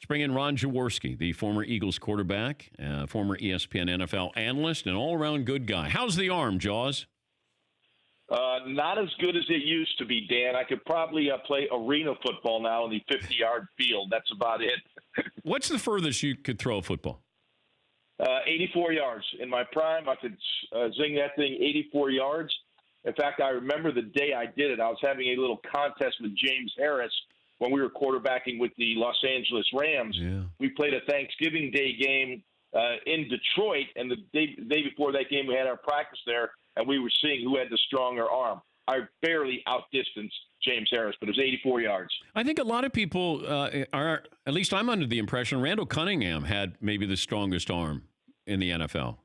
bring in Ron Jaworski, the former Eagles quarterback, former ESPN NFL analyst, and all-around good guy. How's the arm, Jaws? Not as good as it used to be, Dan. I could probably play arena football now in the 50-yard field. That's about it. What's the furthest you could throw a football? 84 yards. In my prime, I could zing that thing 84 yards. In fact, I remember the day I did it. I was having a little contest with James Harris when we were quarterbacking with the Los Angeles Rams. Yeah. We played a Thanksgiving Day game in Detroit, and the day before that game, we had our practice there, and we were seeing who had the stronger arm. I barely outdistanced James Harris, but it was 84 yards. I think a lot of people are, at least I'm under the impression, Randall Cunningham had maybe the strongest arm in the NFL.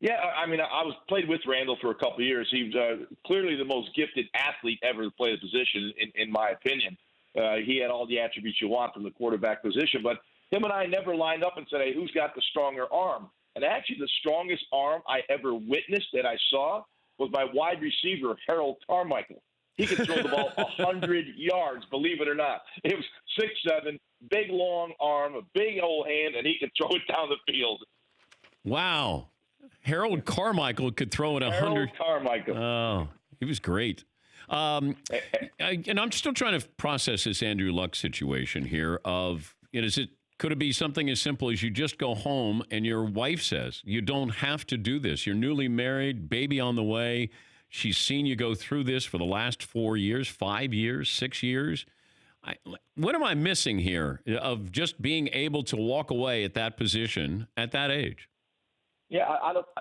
Yeah, I mean, I played with Randall for a couple of years. He was clearly the most gifted athlete ever to play the position, in my opinion. He had all the attributes you want from the quarterback position, but him and I never lined up and said, hey, who's got the stronger arm? And actually the strongest arm I ever witnessed that I saw was my wide receiver, Harold Carmichael. He could throw the ball 100 yards, believe it or not. It was 6'7", big, long arm, a big old hand, and he could throw it down the field. Wow. Harold Carmichael could throw it 100. Harold Carmichael. Oh, he was great. And I'm still trying to process this Andrew Luck situation here of, could it be something as simple as you just go home and your wife says, you don't have to do this. You're newly married, baby on the way. She's seen you go through this for the last 4 years, 5 years, 6 years. What am I missing here of just being able to walk away at that position at that age? Yeah,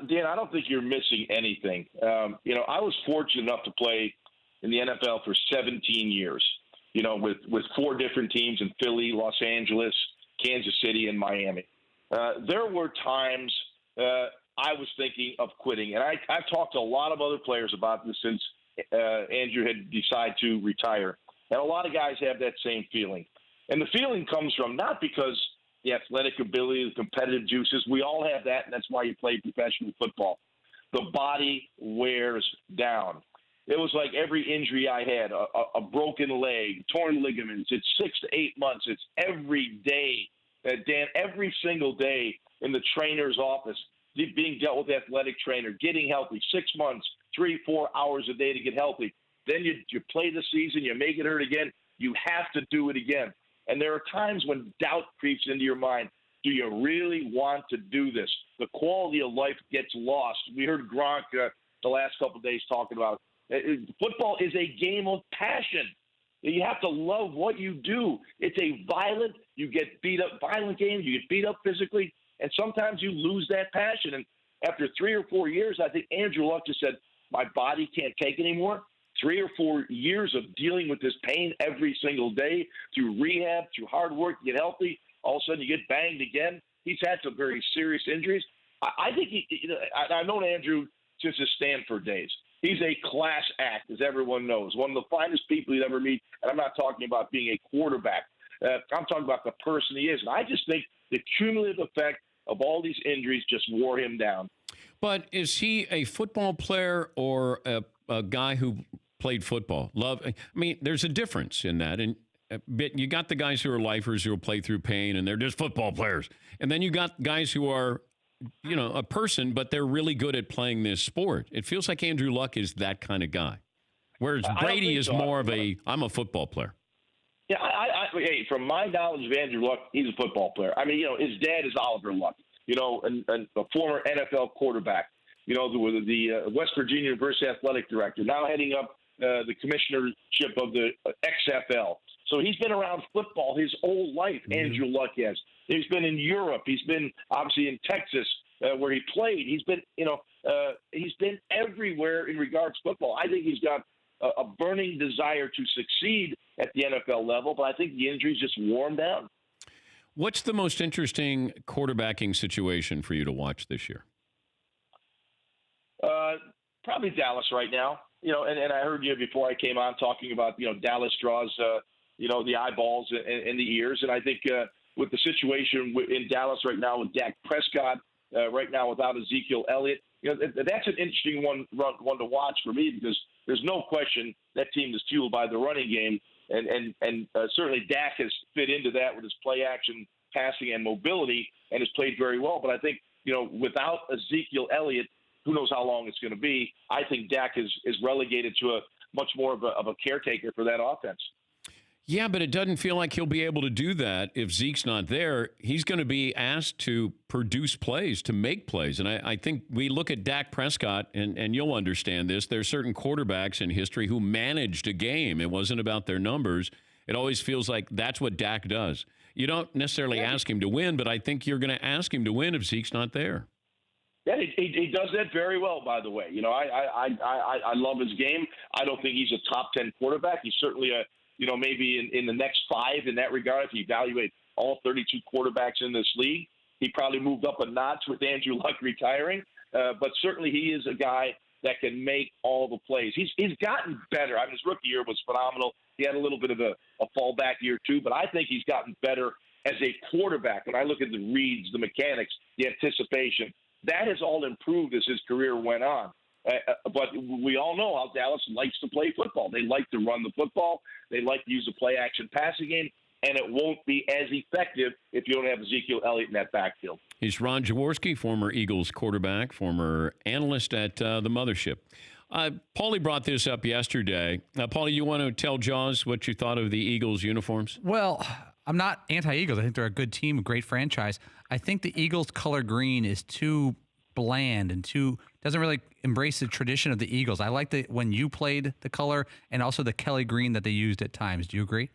Dan, I don't think you're missing anything. I was fortunate enough to play in the NFL for 17 years, with 4 different teams in Philly, Los Angeles, Kansas City, and Miami. There were times I was thinking of quitting, and I've talked to a lot of other players about this since Andrew had decided to retire. And a lot of guys have that same feeling. And the feeling comes from not because the athletic ability, the competitive juices, we all have that, and that's why you play professional football. The body wears down. It was like every injury I had, a broken leg, torn ligaments. It's 6 to 8 months. It's every day, Dan, every single day in the trainer's office, being dealt with the athletic trainer, getting healthy, 6 months, 3-4 hours a day to get healthy. Then you play the season, you make it hurt again. You have to do it again. And there are times when doubt creeps into your mind. Do you really want to do this? The quality of life gets lost. We heard Gronk the last couple of days talking about football is a game of passion. You have to love what you do. It's a violent game. You get beat up physically, and sometimes you lose that passion. And after 3 or 4 years, I think Andrew Luck just said, my body can't take anymore. 3 or 4 years of dealing with this pain every single day through rehab, through hard work to get healthy. All of a sudden you get banged again. He's had some very serious injuries. I think I've known Andrew since his Stanford days. He's a class act, as everyone knows, one of the finest people you'd ever meet. And I'm not talking about being a quarterback. I'm talking about the person he is. And I just think the cumulative effect of all these injuries just wore him down. But is he a football player or a guy who played football? There's a difference in that. And you got the guys who are lifers who will play through pain, and they're just football players. And then you got guys who are, a person, but they're really good at playing this sport. It feels like Andrew Luck is that kind of guy. Whereas Brady is more of I'm a football player. Yeah, hey, from my knowledge of Andrew Luck, he's a football player. I mean, his dad is Oliver Luck, and a former NFL quarterback, the West Virginia University athletic director, now heading up the commissionership of the XFL. So he's been around football his whole life, Andrew Luck has. He's been in Europe. He's been, obviously, in Texas where he played. He's been everywhere in regards to football. I think he's got a burning desire to succeed at the NFL level, but I think the injuries just wore him down. What's the most interesting quarterbacking situation for you to watch this year? Probably Dallas right now. And I heard you before I came on talking about, Dallas draws, the eyeballs and the ears. And I think with the situation in Dallas right now with Dak Prescott, right now without Ezekiel Elliott, that's an interesting one to watch for me because there's no question that team is fueled by the running game. And certainly Dak has fit into that with his play action passing and mobility and has played very well. But I think, without Ezekiel Elliott, who knows how long it's going to be, I think Dak is relegated to a much more of a caretaker for that offense. Yeah, but it doesn't feel like he'll be able to do that if Zeke's not there. He's going to be asked to produce plays, to make plays. And I think we look at Dak Prescott, and you'll understand this. There are certain quarterbacks in history who managed a game. It wasn't about their numbers. It always feels like that's what Dak does. You don't necessarily ask him to win, but I think you're going to ask him to win if Zeke's not there. Yeah, he does that very well, by the way. I love his game. I don't think he's a top 10 quarterback. He's certainly maybe in the next 5 in that regard. If you evaluate all 32 quarterbacks in this league, he probably moved up a notch with Andrew Luck retiring. But certainly he is a guy that can make all the plays. He's gotten better. I mean, his rookie year was phenomenal. He had a little bit of a fallback year too, but I think he's gotten better as a quarterback. When I look at the reads, the mechanics, the anticipation, that has all improved as his career went on. But we all know how Dallas likes to play football. They like to run the football. They like to use the play-action passing game, and it won't be as effective if you don't have Ezekiel Elliott in that backfield. He's Ron Jaworski, former Eagles quarterback, former analyst at the Mothership. Paulie brought this up yesterday. Paulie, you want to tell Jaws what you thought of the Eagles uniforms? Well, I'm not anti-Eagles. I think they're a good team, a great franchise. I think the Eagles color green is too bland and doesn't really embrace the tradition of the Eagles. I like when you played the color and also the Kelly green that they used at times. Do you agree?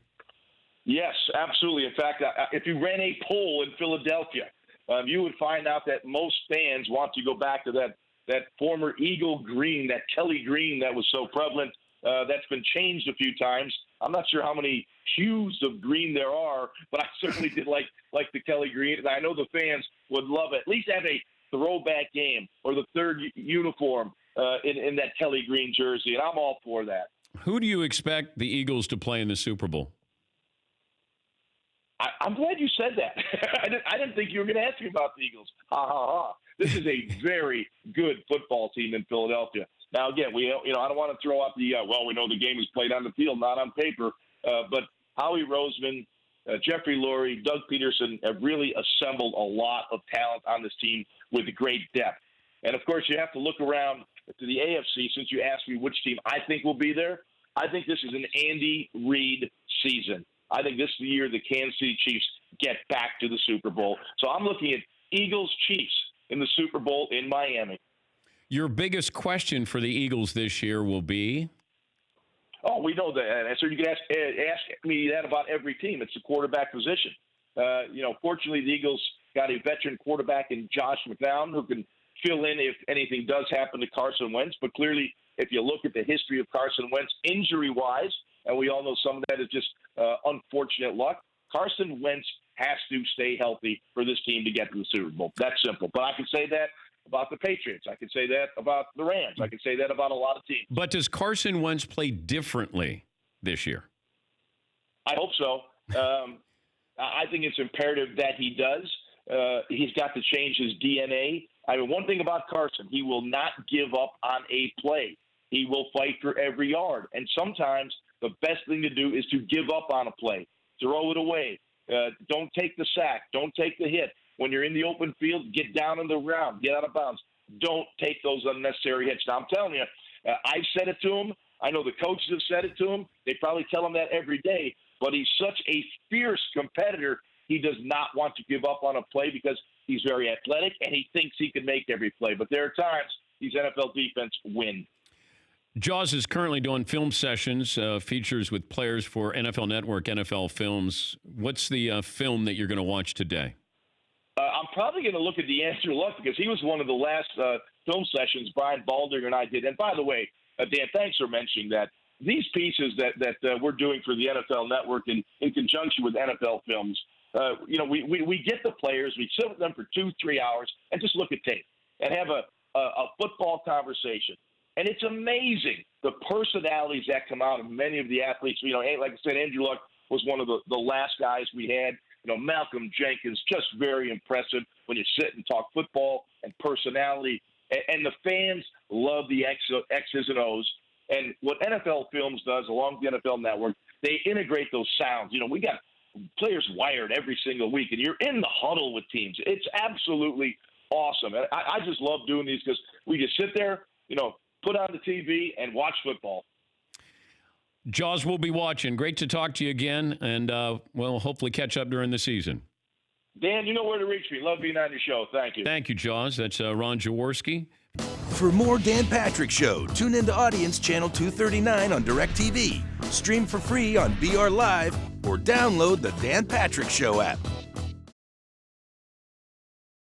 Yes, absolutely. In fact, if you ran a poll in Philadelphia, you would find out that most fans want to go back to that former Eagle green, that Kelly green that was so prevalent. That's been changed a few times. I'm not sure how many hues of green there are, but I certainly did like the Kelly green, and I know the fans would love it. At least have a throwback game or the third uniform in that Kelly green jersey, and I'm all for that. Who do you expect the Eagles to play in the Super Bowl? I'm glad you said that. I didn't think you were going to ask me about the Eagles. Ha, ha, ha. This is a very good football team in Philadelphia. Now, again, I don't want to throw out we know the game is played on the field, not on paper. But Howie Roseman, Jeffrey Lurie, Doug Peterson have really assembled a lot of talent on this team with great depth. And, of course, you have to look around to the AFC since you asked me which team I think will be there. I think this is an Andy Reid season. I think this is the year the Kansas City Chiefs get back to the Super Bowl. So I'm looking at Eagles-Chiefs in the Super Bowl in Miami. Your biggest question for the Eagles this year will be? Oh, we know that. So you can ask me that about every team. It's the quarterback position. Fortunately, the Eagles got a veteran quarterback in Josh McCown who can fill in if anything does happen to Carson Wentz. But clearly, if you look at the history of Carson Wentz injury-wise, and we all know some of that is just unfortunate luck, Carson Wentz has to stay healthy for this team to get to the Super Bowl. That's simple. But I can say that about the Patriots. I can say that about the Rams. I can say that about a lot of teams. But does Carson Wentz play differently this year? I hope so. I think it's imperative that he does. He's got to change his DNA. I mean, one thing about Carson, he will not give up on a play. He will fight for every yard. And sometimes the best thing to do is to give up on a play, throw it away. Don't take the sack. Don't take the hit. When you're in the open field, get down in the ground, get out of bounds. Don't take those unnecessary hits. Now, I'm telling you, I've said it to him. I know the coaches have said it to him. They probably tell him that every day. But he's such a fierce competitor, he does not want to give up on a play because he's very athletic and he thinks he can make every play. But there are times these NFL defense win. Jaws is currently doing film sessions, features with players for NFL Network, NFL Films. What's the film that you're going to watch today? I'm probably going to look at Andrew Luck because he was one of the last film sessions Brian Baldinger and I did. And by the way, Dan, thanks for mentioning that. These pieces that we're doing for the NFL Network in conjunction with NFL Films, we get the players, we sit with them for 2-3 hours and just look at tape and have a football conversation. And it's amazing the personalities that come out of many of the athletes. Like I said, Andrew Luck was one of the last guys we had. Malcolm Jenkins, just very impressive when you sit and talk football and personality. And the fans love the X's and O's. And what NFL Films does, along with the NFL Network, they integrate those sounds. We got players wired every single week, and you're in the huddle with teams. It's absolutely awesome. And I just love doing these because we just sit there, put on the TV and watch football. Jaws will be watching. Great to talk to you again, and we'll hopefully catch up during the season. Dan, you know where to reach me. Love being on your show. Thank you. Thank you, Jaws. That's Ron Jaworski. For more Dan Patrick Show, tune into Audience Channel 239 on DirecTV. Stream for free on BR Live or download the Dan Patrick Show app.